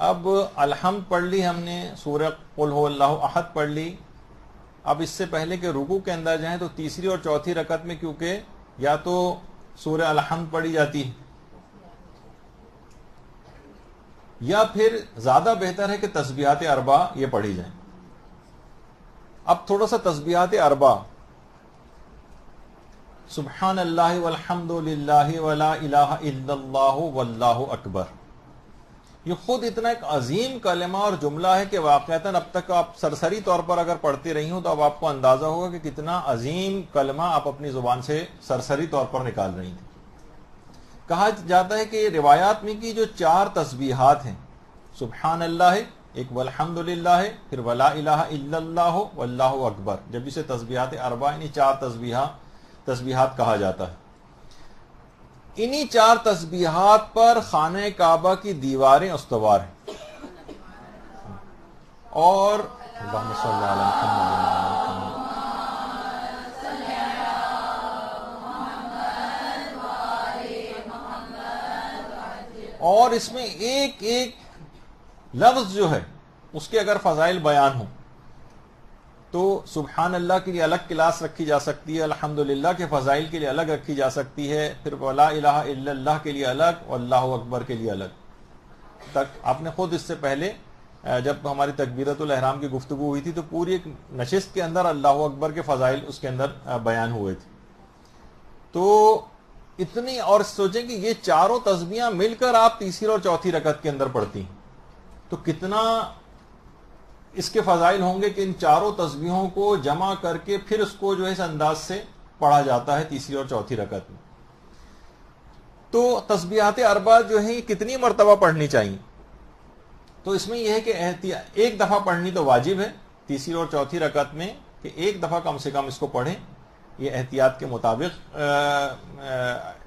اب الحمد پڑھ لی ہم نے، سورہ قل هو اللہ احد پڑھ لی. اب اس سے پہلے کہ رکوع کے اندر جائیں تو تیسری اور چوتھی رکعت میں کیونکہ یا تو سورہ الحمد پڑھی جاتی ہے یا پھر زیادہ بہتر ہے کہ تسبیحات اربع یہ پڑھی جائیں. اب تھوڑا سا تسبیحات اربع، سبحان اللہ والحمد للہ ولا الہ الا اللہ واللہ اکبر، یہ خود اتنا ایک عظیم کلمہ اور جملہ ہے کہ واقعتاً اب تک آپ سرسری طور پر اگر پڑھتے رہی ہوں تو اب آپ کو اندازہ ہوگا کہ کتنا عظیم کلمہ آپ اپنی زبان سے سرسری طور پر نکال رہی تھیں. کہا جاتا ہے کہ روایات میں کی جو 4 تسبیحات ہیں، سبحان اللہ ہے ایک، والحمد للہ ہے، پھر ولا الہ الا اللہ واللہ اکبر، جب اسے تسبیحات اربع یعنی 4 تسبیحات کہا جاتا ہے. انہی 4 تسبیحات پر خانہ کعبہ کی دیواریں استوار ہیں. اور اللہم صلی علی محمد، اور اس میں ایک ایک لفظ جو ہے اس کے اگر فضائل بیان ہوں تو سبحان اللہ کے لیے الگ کلاس رکھی جا سکتی ہے، الحمدللہ کے فضائل کے لیے الگ رکھی جا سکتی ہے، پھر ولا الہ الا اللہ کے لیے الگ اور اللہ اکبر کے لیے الگ. تک آپ نے خود اس سے پہلے جب ہماری تکبیرۃ الاحرام کی گفتگو ہوئی تھی تو پوری ایک نشست کے اندر اللہ اکبر کے فضائل اس کے اندر بیان ہوئے تھے. تو اتنی، اور سوچیں کہ یہ 4 تسبیحاں مل کر آپ تیسری اور چوتھی رکعت کے اندر پڑھتی ہیں تو کتنا اس کے فضائل ہوں گے کہ ان 4 تسبیحوں کو جمع کر کے پھر اس کو جو ہے اس انداز سے پڑھا جاتا ہے تیسری اور چوتھی رکعت میں. تو تسبیحات اربع جو ہیں یہ کتنی مرتبہ پڑھنی چاہیے؟ تو اس میں یہ ہے کہ ایک دفعہ پڑھنی تو واجب ہے تیسری اور چوتھی رکعت میں، کہ ایک دفعہ کم سے کم اس کو پڑھیں. یہ احتیاط کے مطابق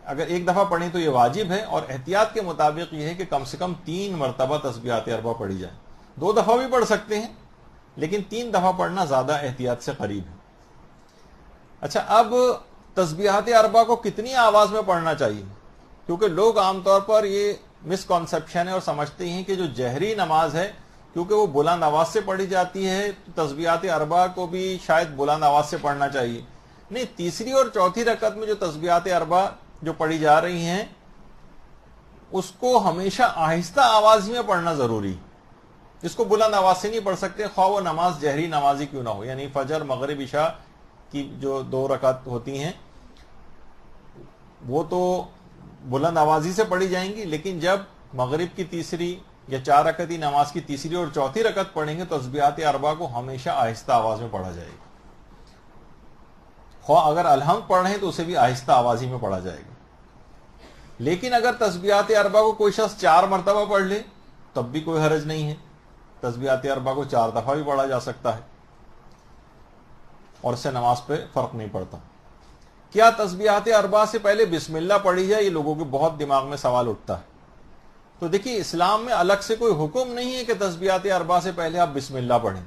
اگر ایک دفعہ پڑھیں تو یہ واجب ہے، اور احتیاط کے مطابق یہ ہے کہ کم سے کم 3 مرتبہ تسبیحات اربع پڑھی جائیں. 2 دفعہ بھی پڑھ سکتے ہیں لیکن 3 دفعہ پڑھنا زیادہ احتیاط سے قریب ہے. اچھا، اب تسبیحات اربع کو کتنی آواز میں پڑھنا چاہیے؟ کیونکہ لوگ عام طور پر یہ مسکنسیپشن ہے اور سمجھتے ہیں کہ جو جہری نماز ہے کیونکہ وہ بلند آواز سے پڑھی جاتی ہے تو تسبیحات اربع کو بھی شاید بلند آواز سے پڑھنا چاہیے. نہیں، تیسری اور چوتھی رکعت میں جو تسبیحات اربع جو پڑھی جا رہی ہیں اس کو ہمیشہ آہستہ آواز ہی میں پڑھنا ضروری ہے. اس کو بلند آواز سے نہیں پڑھ سکتے، خواہ وہ نماز جہری نمازی کیوں نہ ہو. یعنی فجر، مغرب، عشاء کی جو 2 رکعت ہوتی ہیں وہ تو بلند آوازی سے پڑھی جائیں گی، لیکن جب مغرب کی تیسری یا 4 رکعتی نماز کی تیسری اور چوتھی رکعت پڑھیں گے تو تسبیحات اربع کو ہمیشہ آہستہ آواز میں پڑھا جائے گا. خواہ اگر الحمد پڑھیں تو اسے بھی آہستہ آوازی میں پڑھا جائے گا. لیکن اگر تسبیحات اربع کو کوئی شخص 4 مرتبہ پڑھ لے تب بھی کوئی حرج نہیں ہے. تسبیحات اربع کو 4 دفعہ بھی پڑھا جا سکتا ہے اور اس سے نماز پہ فرق نہیں پڑتا. کیا تسبیحات اربع سے پہلے بسم اللہ پڑھی جائے؟ یہ لوگوں کے بہت دماغ میں سوال اٹھتا ہے. تو دیکھیے، اسلام میں الگ سے کوئی حکم نہیں ہے کہ تسبیحات اربع سے پہلے آپ بسم اللہ پڑھیں،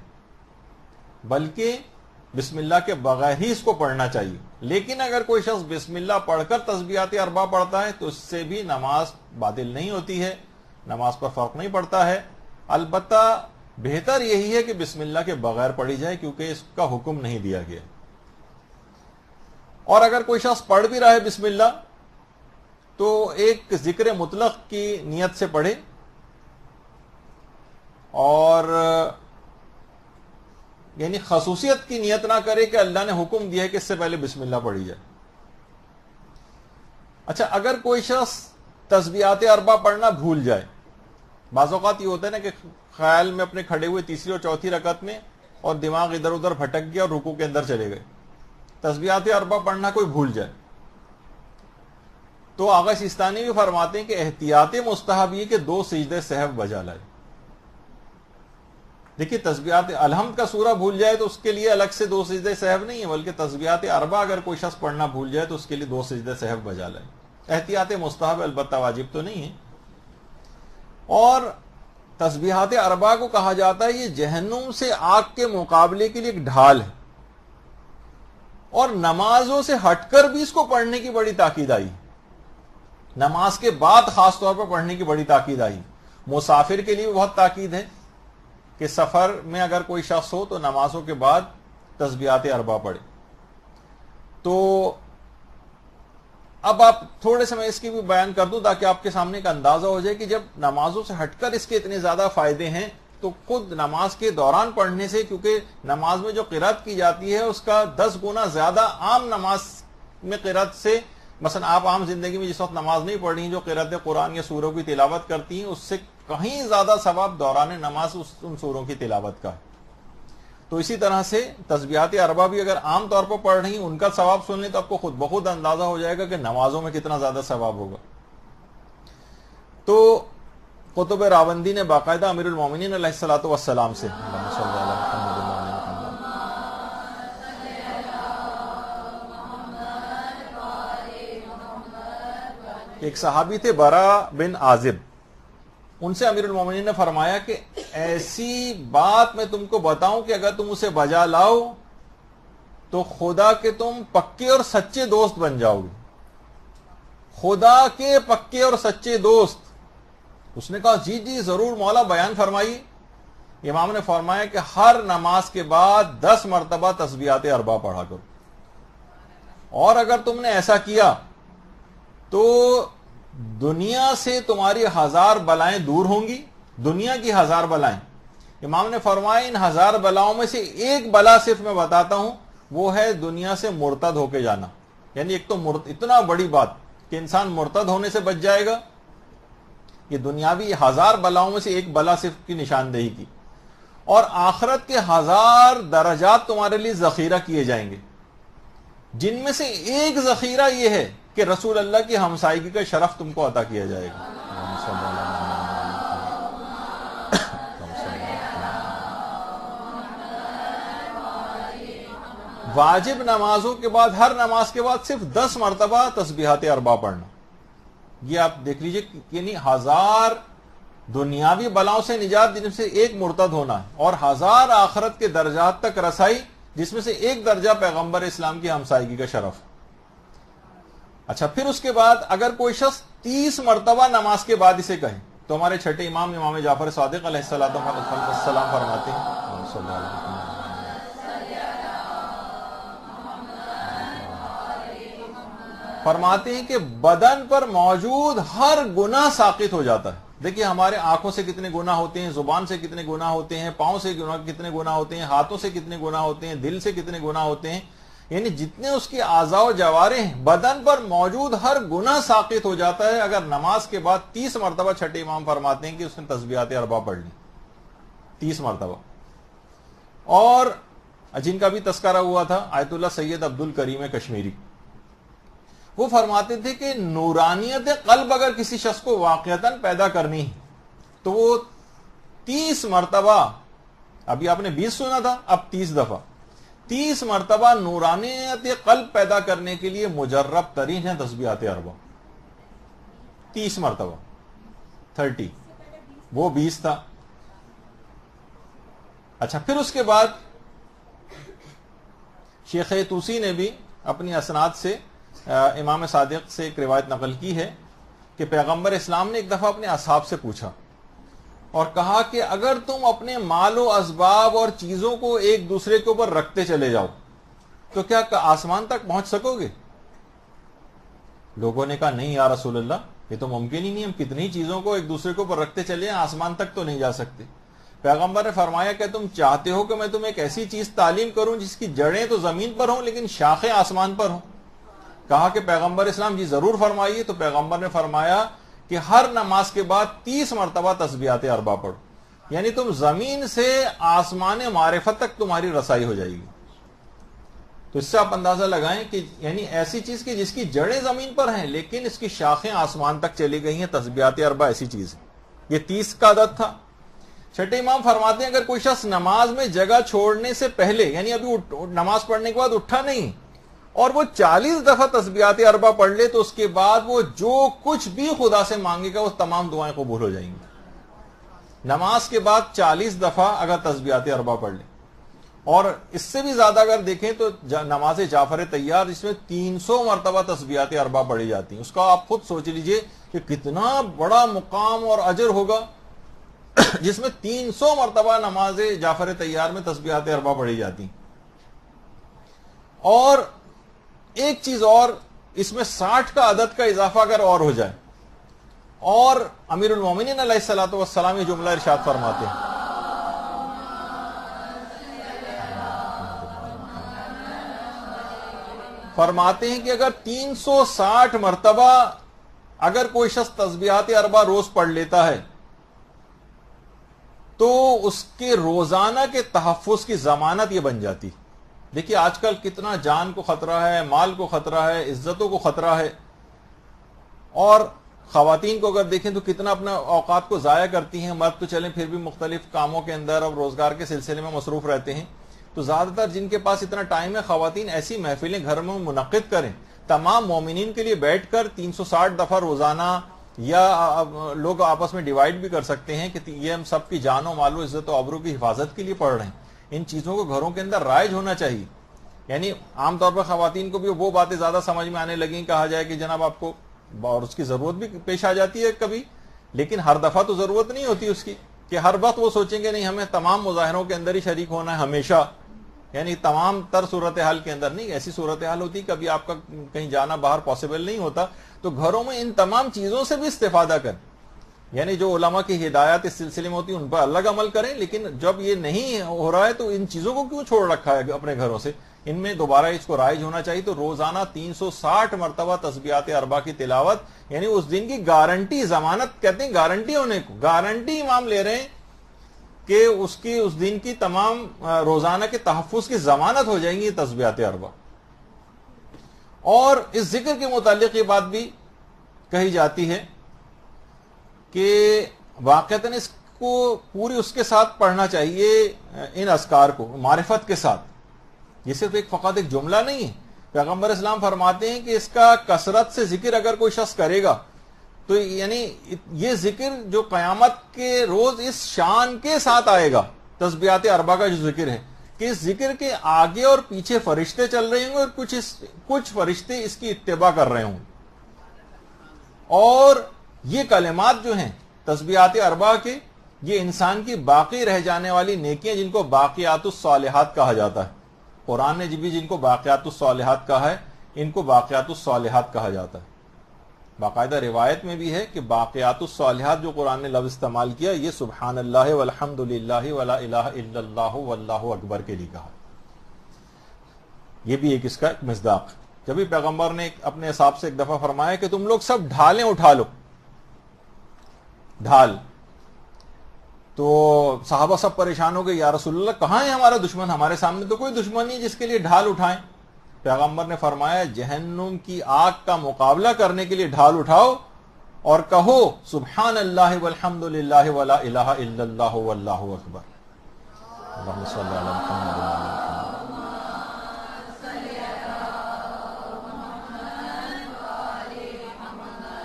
بلکہ بسم اللہ کے بغیر ہی اس کو پڑھنا چاہیے. لیکن اگر کوئی شخص بسم اللہ پڑھ کر تسبیحات اربع پڑھتا ہے تو اس سے بھی نماز باطل نہیں ہوتی ہے، نماز پر فرق نہیں پڑتا ہے. البتہ بہتر یہی ہے کہ بسم اللہ کے بغیر پڑھی جائے کیونکہ اس کا حکم نہیں دیا گیا. اور اگر کوئی شخص پڑھ بھی رہا ہے بسم اللہ تو ایک ذکر مطلق کی نیت سے پڑھے، اور یعنی خصوصیت کی نیت نہ کرے کہ اللہ نے حکم دیا ہے کہ اس سے پہلے بسم اللہ پڑھی جائے. اچھا، اگر کوئی شخص تسبیحات اربع پڑھنا بھول جائے، بعض اوقات یہ ہوتا ہے نا کہ خیال میں اپنے کھڑے ہوئے تیسری اور چوتھی رکعت میں اور دماغ ادھر ادھر بھٹک گیا اور رکوع کے اندر چلے گئے، تسبیحات اربع پڑھنا کوئی بھول جائے تو آغا سیستانی بھی فرماتے ہیں کہ احتیاط مستحب یہ کہ 2 سجدے سہو بجا لائے. دیکھیے، تسبیحات الحمد کا سورہ بھول جائے تو اس کے لیے الگ سے 2 سجدے سہو نہیں ہے، بلکہ تسبیحات اربع اگر کوئی شخص پڑھنا بھول جائے تو اس کے لیے 2 سجدے سہو بجا لائے. احتیاط مستحب، البتہ واجب تو نہیں ہے. اور تسبیحات اربع کو کہا جاتا ہے یہ جہنم سے آگ کے مقابلے کے لیے ایک ڈھال ہے، اور نمازوں سے ہٹ کر بھی اس کو پڑھنے کی بڑی تاکید آئی. نماز کے بعد خاص طور پر پڑھنے کی بڑی تاکید آئی. مسافر کے لیے بہت تاکید ہے کہ سفر میں اگر کوئی شخص ہو تو نمازوں کے بعد تسبیحات اربع پڑھے. تو اب آپ تھوڑے سے میں اس کی بھی بیان کر دوں تاکہ آپ کے سامنے کا اندازہ ہو جائے کہ جب نمازوں سے ہٹ کر اس کے اتنے زیادہ فائدے ہیں تو خود نماز کے دوران پڑھنے سے، کیونکہ نماز میں جو قرات کی جاتی ہے اس کا 10 گنا زیادہ عام نماز میں قرات سے، مثلا آپ عام زندگی میں جس وقت نماز نہیں پڑھ رہی جو قرات قرآن یا سوروں کی تلاوت کرتی ہیں اس سے کہیں زیادہ ثواب دوران نماز ان سوروں کی تلاوت کا ہے. تو اسی طرح سے تسبیحات اربع بھی اگر عام طور پر پڑھ رہی ہیں ان کا ثواب سن لیں تو آپ کو خود بخود اندازہ ہو جائے گا کہ نمازوں میں کتنا زیادہ ثواب ہوگا. تو قطب راوندی نے باقاعدہ امیر المومنین علیہ الصلوۃ والسلام سے ایک صحابی تھے برا بن عازب، ان سے امیر المومنین نے فرمایا کہ ایسی بات میں تم کو بتاؤں کہ اگر تم اسے بجا لاؤ تو خدا کے تم پکے اور سچے دوست بن جاؤ گے. خدا کے پکے اور سچے دوست. اس نے کہا جی جی ضرور مولا بیان فرمائیے. امام نے فرمایا کہ ہر نماز کے بعد 10 مرتبہ تسبیحات اربع پڑھا کرو، اور اگر تم نے ایسا کیا تو دنیا سے تمہاری 1000 بلائیں دور ہوں گی. دنیا کی 1000 بلائیں. امام نے فرمایا ان 1000 بلاؤں میں سے ایک بلا صرف میں بتاتا ہوں، وہ ہے دنیا سے مرتد ہو کے جانا. یعنی ایک تو اتنا بڑی بات کہ انسان مرتد ہونے سے بچ جائے گا، یہ دنیاوی 1000 بلاؤں میں سے ایک بلا صرف کی نشاندہی کی. اور آخرت کے 1000 درجات تمہارے لیے ذخیرہ کیے جائیں گے، جن میں سے ایک ذخیرہ یہ ہے کہ رسول اللہ کی ہمسائیگی کا شرف تم کو عطا کیا جائے گا. واجب نمازوں کے بعد ہر نماز کے بعد صرف 10 مرتبہ تسبیحات اربع پڑھنا. یہ آپ دیکھ لیجئے، یعنی 1000 دنیاوی بلاؤں سے نجات جن میں سے ایک مرتد ہونا ہے، اور 1000 آخرت کے درجات تک رسائی جس میں سے ایک درجہ پیغمبر اسلام کی ہمسائیگی کا شرف. اچھا، پھر اس کے بعد اگر کوئی شخص 30 مرتبہ نماز کے بعد اسے کہے تو ہمارے چھٹے امام امام جعفر صادق علیہ السلام فرماتے ہیں کہ بدن پر موجود ہر گناہ ساقط ہو جاتا ہے. دیکھیے ہمارے آنکھوں سے کتنے گناہ ہوتے ہیں، زبان سے کتنے گناہ ہوتے ہیں، پاؤں سے کتنے گناہ ہوتے ہیں، ہاتھوں سے کتنے گناہ ہوتے ہیں، دل سے کتنے گناہ ہوتے ہیں. یعنی جتنے اس کی اعضاء و جوارح ہیں بدن پر موجود ہر گناہ ساقط ہو جاتا ہے اگر نماز کے بعد 30 مرتبہ چھٹے امام فرماتے ہیں کہ اس نے تسبیحات اربع پڑھ لی 30 مرتبہ. اور جن کا بھی تذکرہ ہوا تھا آیت اللہ سید عبد الکریم کشمیری، وہ فرماتے تھے کہ نورانیت قلب اگر کسی شخص کو واقعتاً پیدا کرنی ہے تو وہ 30 مرتبہ، ابھی آپ نے 20 سنا تھا، اب 30 دفعہ 30 مرتبہ نورانیت قلب پیدا کرنے کے لیے مجرب ترین ہے تسبیحات اربع. 30 مرتبہ 30، وہ 20 تھا. اچھا، پھر اس کے بعد شیخ توسی نے بھی اپنی اسناد سے امام صادق سے ایک روایت نقل کی ہے کہ پیغمبر اسلام نے ایک دفعہ اپنے اصحاب سے پوچھا اور کہا کہ اگر تم اپنے مال و اسباب اور چیزوں کو ایک دوسرے کے اوپر رکھتے چلے جاؤ تو کیا آسمان تک پہنچ سکو گے؟ لوگوں نے کہا نہیں یا رسول اللہ، یہ تو ممکن ہی نہیں، ہم کتنی چیزوں کو ایک دوسرے کے اوپر رکھتے چلے ہیں، آسمان تک تو نہیں جا سکتے. پیغمبر نے فرمایا کہ تم چاہتے ہو کہ میں تمہیں ایک ایسی چیز تعلیم کروں جس کی جڑیں تو زمین پر ہوں لیکن شاخیں آسمان پر ہوں؟ کہا کہ پیغمبر اسلام جی ضرور فرمائیے. تو پیغمبر نے فرمایا کہ ہر نماز کے بعد 30 مرتبہ تسبیحات اربع پڑھو، یعنی تم زمین سے آسمان معرفت تک تمہاری رسائی ہو جائے گی. تو اس سے آپ اندازہ لگائیں کہ یعنی ایسی چیز کی جس کی جڑیں زمین پر ہیں لیکن اس کی شاخیں آسمان تک چلی گئی ہیں. تسبیحات اربع ایسی چیز ہے. یہ 30 کا عدد تھا. چھٹے امام فرماتے ہیں اگر کوئی شخص نماز میں جگہ چھوڑنے سے پہلے، یعنی ابھی نماز پڑھنے کے بعد اٹھا نہیں اور وہ 40 دفعہ تسبیحات اربع پڑھ لے تو اس کے بعد وہ جو کچھ بھی خدا سے مانگے گا وہ تمام دعائیں قبول ہو جائیں گی. نماز کے بعد 40 دفعہ اگر تسبیحات اربع پڑھ لے، اور اس سے بھی زیادہ اگر دیکھیں تو نماز جعفر طیار جس میں 300 مرتبہ تسبیحات اربع پڑھی جاتی ہیں، اس کا آپ خود سوچ لیجئے کہ کتنا بڑا مقام اور اجر ہوگا. جس میں 300 مرتبہ نماز جعفر طیار میں تسبیحات اربع پڑھی جاتی. اور ایک چیز اور، اس میں 60 کا عدد کا اضافہ اگر اور ہو جائے، اور امیر المومنین علیہ الصلوۃ والسلام یہ جملہ ارشاد فرماتے ہیں، کہ اگر 360 مرتبہ اگر کوئی شخص تسبیحات اربع روز پڑھ لیتا ہے تو اس کے روزانہ کے تحفظ کی ضمانت یہ بن جاتی. دیکھیے آج کل کتنا جان کو خطرہ ہے، مال کو خطرہ ہے، عزتوں کو خطرہ ہے، اور خواتین کو اگر دیکھیں تو کتنا اپنا اوقات کو ضائع کرتی ہیں. مرد تو چلیں پھر بھی مختلف کاموں کے اندر اور روزگار کے سلسلے میں مصروف رہتے ہیں، تو زیادہ تر جن کے پاس اتنا ٹائم ہے، خواتین ایسی محفلیں گھر میں منعقد کریں، تمام مومنین کے لیے بیٹھ کر 360 دفعہ روزانہ، یا لوگ آپس میں ڈیوائیڈ بھی کر سکتے ہیں کہ یہ ہم سب کی جان و مال و عزت و آبرو کی حفاظت کے لیے پڑھ رہے ہیں. ان چیزوں کو گھروں کے اندر رائج ہونا چاہیے. یعنی عام طور پر خواتین کو بھی وہ باتیں زیادہ سمجھ میں آنے لگیں، کہا جائے کہ جناب آپ کو، اور اس کی ضرورت بھی پیش آ جاتی ہے کبھی، لیکن ہر دفعہ تو ضرورت نہیں ہوتی اس کی کہ ہر وقت وہ سوچیں گے نہیں ہمیں تمام مظاہروں کے اندر ہی شریک ہونا ہے ہمیشہ، یعنی تمام تر صورتحال کے اندر نہیں. ایسی صورتحال ہوتی کبھی آپ کا کہیں جانا باہر پاسبل نہیں ہوتا، تو گھروں میں ان تمام چیزوں سے بھی استفادہ کریں. یعنی جو علماء کی ہدایات اس سلسلے میں ہوتی ہیں ان پر الگ عمل کریں، لیکن جب یہ نہیں ہو رہا ہے تو ان چیزوں کو کیوں چھوڑ رکھا ہے اپنے گھروں سے؟ ان میں دوبارہ اس کو رائج ہونا چاہیے. تو روزانہ 360 مرتبہ تسبیحات اربع کی تلاوت، یعنی اس دن کی گارنٹی، ضمانت کہتے ہیں گارنٹی ہونے کو، گارنٹی امام لے رہے ہیں کہ اس دن کی تمام روزانہ کے تحفظ کی ضمانت ہو جائیں گی تسبیحات اربع. اور اس ذکر کے متعلق یہ بات بھی کہی جاتی ہے کہ واقعتاً اس کو پوری اس کے ساتھ پڑھنا چاہیے، ان اذکار کو معرفت کے ساتھ. یہ صرف فقط ایک جملہ نہیں ہے. پیغمبر اسلام فرماتے ہیں کہ اس کا کثرت سے ذکر اگر کوئی شخص کرے گا تو یعنی یہ ذکر جو قیامت کے روز اس شان کے ساتھ آئے گا، تسبیحات اربع کا جو ذکر ہے، کہ اس ذکر کے آگے اور پیچھے فرشتے چل رہے ہوں گے اور کچھ فرشتے اس کی اتباع کر رہے ہوں. اور یہ کلمات جو ہیں تسبیحات اربع کے، یہ انسان کی باقی رہ جانے والی نیکیاں جن کو باقیات الصالحات کہا جاتا ہے. قرآن نے بھی جن کو باقیات الصالحات کہا ہے، ان کو باقیات الصالحات کہا جاتا ہے. باقاعدہ روایت میں بھی ہے کہ باقیات الصالحات جو قرآن نے لفظ استعمال کیا، یہ سبحان اللہ والحمد للہ ولا الہ الا اللہ واللہ اکبر کے لیے کہا. یہ بھی ایک اس کا مصداق. جبھی پیغمبر نے اپنے حساب سے ایک دفعہ فرمایا کہ تم لوگ سب ڈھالیں اٹھا لو، ڈھال. تو صحابہ سب پریشان ہو گئے، یا رسول اللہ کہاں ہے ہمارا دشمن؟ ہمارے سامنے تو کوئی دشمن نہیں جس کے لیے ڈھال اٹھائیں. پیغمبر نے فرمایا جہنم کی آگ کا مقابلہ کرنے کے لیے ڈھال اٹھاؤ اور کہو سبحان اللہ والحمد للہ ولا الہ الا اللہ واللہ اکبر. اللہم صلی علی محمد وعلی آل محمد.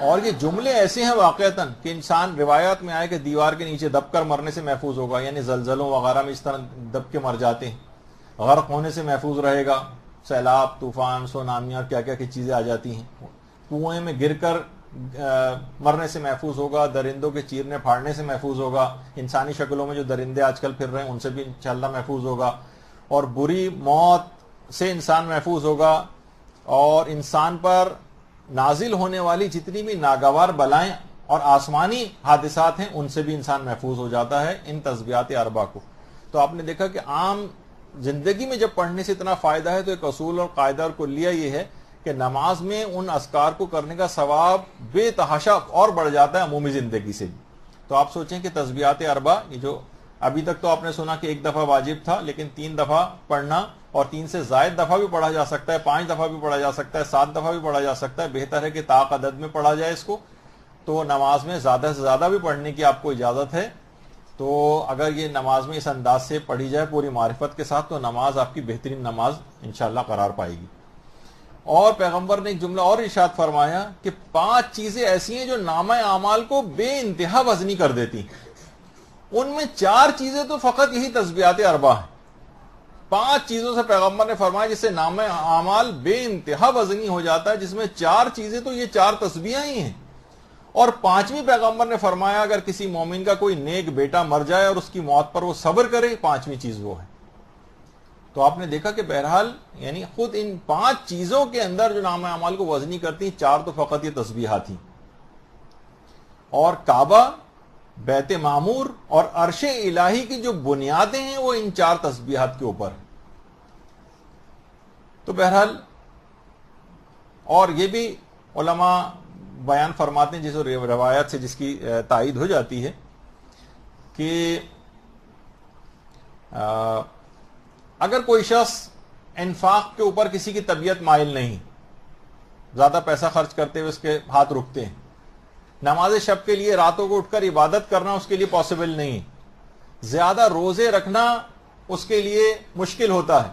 اور یہ جملے ایسے ہیں واقعتاً کہ انسان، روایات میں آئے کہ دیوار کے نیچے دب کر مرنے سے محفوظ ہوگا، یعنی زلزلوں وغیرہ میں اس طرح دب کے مر جاتے ہیں، غرق ہونے سے محفوظ رہے گا، سیلاب، طوفان، سونامیاں، کیا کیا چیزیں آ جاتی ہیں، کنویں میں گر کر مرنے سے محفوظ ہوگا، درندوں کے چیرنے پھاڑنے سے محفوظ ہوگا، انسانی شکلوں میں جو درندے آج کل پھر رہے ہیں ان سے بھی انشاءاللہ محفوظ ہوگا، اور بری موت سے انسان محفوظ ہوگا، اور انسان پر نازل ہونے والی جتنی بھی ناگوار بلائیں اور آسمانی حادثات ہیں ان سے بھی انسان محفوظ ہو جاتا ہے ان تسبیحات اربع کو. تو آپ نے دیکھا کہ عام زندگی میں جب پڑھنے سے اتنا فائدہ ہے تو ایک اصول اور قاعدہ اور کلیہ یہ ہے کہ نماز میں ان اذکار کو کرنے کا ثواب بے تحاشا اور بڑھ جاتا ہے عمومی زندگی سے بھی. تو آپ سوچیں کہ تسبیحات اربع یہ جو ابھی تک تو آپ نے سنا کہ ایک دفعہ واجب تھا، لیکن 3 دفعہ پڑھنا، اور 3 سے زائد دفعہ بھی پڑھا جا سکتا ہے، 5 دفعہ بھی پڑھا جا سکتا ہے، 7 دفعہ بھی پڑھا جا سکتا ہے. بہتر ہے کہ طاق عدد میں پڑھا جائے اس کو. تو نماز میں زیادہ سے زیادہ بھی پڑھنے کی آپ کو اجازت ہے. تو اگر یہ نماز میں اس انداز سے پڑھی جائے پوری معرفت کے ساتھ تو نماز آپ کی بہترین نماز انشاءاللہ قرار پائے گی. اور پیغمبر نے ایک جملہ اور ارشاد فرمایا کہ 5 چیزیں ایسی ہیں جو نامہ اعمال کو بے انتہا وزنی کر دیتی ہیں. ان میں 4 چیزیں تو فقط یہی تسبیحات اربع ہیں. 5 چیزوں سے پیغمبر نے فرمایا جس سے نامہ اعمال بے انتہا وزنی ہو جاتا ہے، جس میں 4 چیزیں تو یہ 4 تسبیحیں ہی ہیں. اور پانچویں پیغمبر نے فرمایا اگر کسی مومن کا کوئی نیک بیٹا مر جائے اور اس کی موت پر وہ صبر کرے، پانچویں چیز وہ ہے۔ تو آپ نے دیکھا کہ بہرحال یعنی خود ان 5 چیزوں کے اندر جو نام اعمال کو وزنی کرتی ہیں، 4 تو فقط یہ تسبیحات ہیں، اور کعبہ، بیت معمور اور عرش الہی کی جو بنیادیں ہیں وہ ان 4 تسبیحات کے اوپر ہیں۔ تو بہرحال اور یہ بھی علماء بیان فرماتے ہیں، جس روایت سے جس کی تائید ہو جاتی ہے کہ اگر کوئی شخص انفاق کے اوپر کسی کی طبیعت مائل نہیں، زیادہ پیسہ خرچ کرتے ہوئے اس کے ہاتھ رکتے ہیں، نماز شب کے لیے راتوں کو اٹھ کر عبادت کرنا اس کے لیے پاسبل نہیں، زیادہ روزے رکھنا اس کے لیے مشکل ہوتا ہے،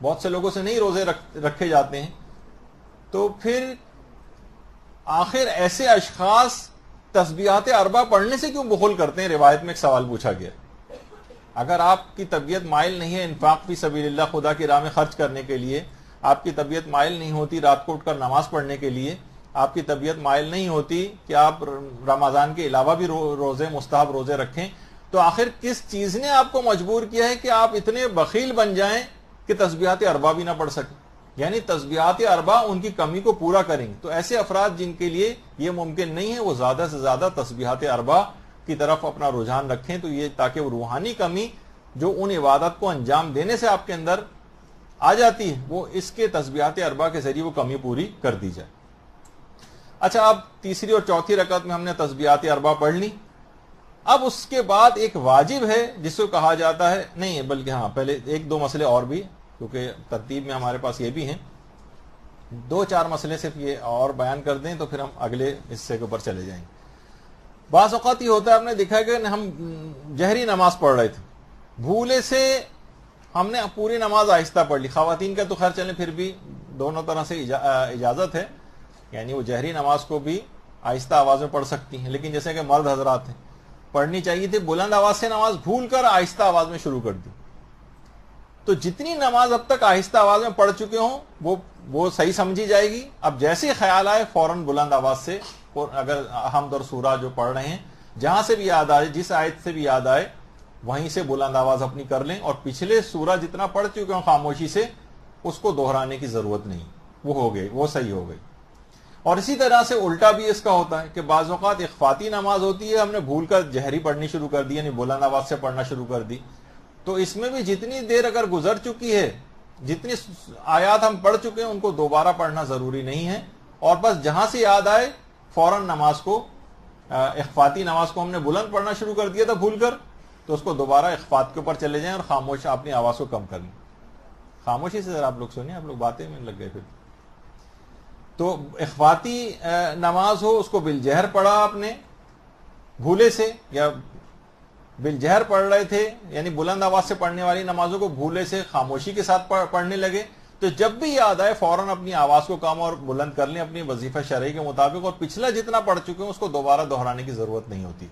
بہت سے لوگوں سے نہیں روزے رکھے جاتے ہیں، تو پھر آخر ایسے اشخاص تسبیحات اربع پڑھنے سے کیوں بخل کرتے ہیں؟ روایت میں ایک سوال پوچھا گیا، اگر آپ کی طبیعت مائل نہیں ہے انفاق فی سبیل اللہ، خدا کی راہ میں خرچ کرنے کے لیے، آپ کی طبیعت مائل نہیں ہوتی رات کو اٹھ کر نماز پڑھنے کے لیے، آپ کی طبیعت مائل نہیں ہوتی کہ آپ رمضان کے علاوہ بھی روزے مستحب روزے رکھیں، تو آخر کس چیز نے آپ کو مجبور کیا ہے کہ آپ اتنے بخیل بن جائیں کہ تسبیحات اربع بھی نہ پڑھ سکیں؟ یعنی تسبیحات اربع ان کی کمی کو پورا کریں گے۔ تو ایسے افراد جن کے لیے یہ ممکن نہیں ہے، وہ زیادہ سے زیادہ تسبیحات اربع کی طرف اپنا رجحان رکھیں، تو یہ تاکہ وہ روحانی کمی جو ان عبادت کو انجام دینے سے آپ کے اندر آ جاتی ہے، وہ اس کے تسبیحات اربع کے ذریعے وہ کمی پوری کر دی جائے۔ اچھا، اب تیسری اور چوتھی رکعت میں ہم نے تسبیحات اربع پڑھ لی، اب اس کے بعد ایک واجب ہے جس کو کہا جاتا ہے، نہیں بلکہ ہاں پہلے 1-2 مسئلے اور بھی، کیونکہ ترتیب میں ہمارے پاس یہ بھی ہیں، 2-4 مسئلے صرف یہ اور بیان کر دیں تو پھر ہم اگلے حصے کے اوپر چلے جائیں گے۔ بعض اوقات یہ ہوتا ہے، آپ نے دیکھا کہ ہم جہری نماز پڑھ رہے تھے، بھولے سے ہم نے پوری نماز آہستہ پڑھ لی، خواتین کا تو خیر چلیں پھر بھی دونوں طرح سے اجازت ہے، یعنی وہ جہری نماز کو بھی آہستہ آواز میں پڑھ سکتی ہیں، لیکن جیسے کہ مرد حضرات ہیں پڑھنی چاہیے تھی بلند آواز سے نماز، بھول کر آہستہ آواز میں شروع کر دی، تو جتنی نماز اب تک آہستہ آواز میں پڑھ چکے ہوں وہ صحیح سمجھی جائے گی۔ اب جیسے خیال آئے فوراً بلند آواز سے، اور اگر حمد اور سورہ جو پڑھ رہے ہیں جہاں سے بھی یاد آئے، جس آیت سے بھی یاد آئے وہیں سے بلند آواز اپنی کر لیں، اور پچھلے سورہ جتنا پڑھ چکے ہوں خاموشی سے اس کو دہرانے کی ضرورت نہیں، وہ ہو گئی، وہ صحیح ہو گئی۔ اور اسی طرح سے الٹا بھی اس کا ہوتا ہے کہ بعض اوقات اخفاتی نماز ہوتی ہے، ہم نے بھول کر جہری پڑھنی شروع کر دی، یعنی بلند آواز سے پڑھنا شروع کر دی، تو اس میں بھی جتنی دیر اگر گزر چکی ہے، جتنی آیات ہم پڑھ چکے ہیں ان کو دوبارہ پڑھنا ضروری نہیں ہے، اور بس جہاں سے یاد آئے فوراً نماز کو، اخفاتی نماز کو ہم نے بلند پڑھنا شروع کر دیا تھا بھول کر، تو اس کو دوبارہ اخفات کے اوپر چلے جائیں اور خاموش اپنی آواز کو کم کر لیں۔ خاموشی سے ذرا آپ لوگ سنیں، آپ لوگ باتیں میں لگ گئے پھر۔ تو اخفاتی نماز ہو اس کو بالجہر پڑھا آپ نے بھولے سے، یا بالجہر پڑھ رہے تھے یعنی بلند آواز سے پڑھنے والی نمازوں کو بھولے سے خاموشی کے ساتھ پڑھنے لگے، تو جب بھی یاد آئے فوراً اپنی آواز کو کم اور بلند کر لیں اپنی وظیفہ شرعی کے مطابق، اور پچھلا جتنا پڑھ چکے ہیں اس کو دوبارہ دہرانے کی ضرورت نہیں ہوتی۔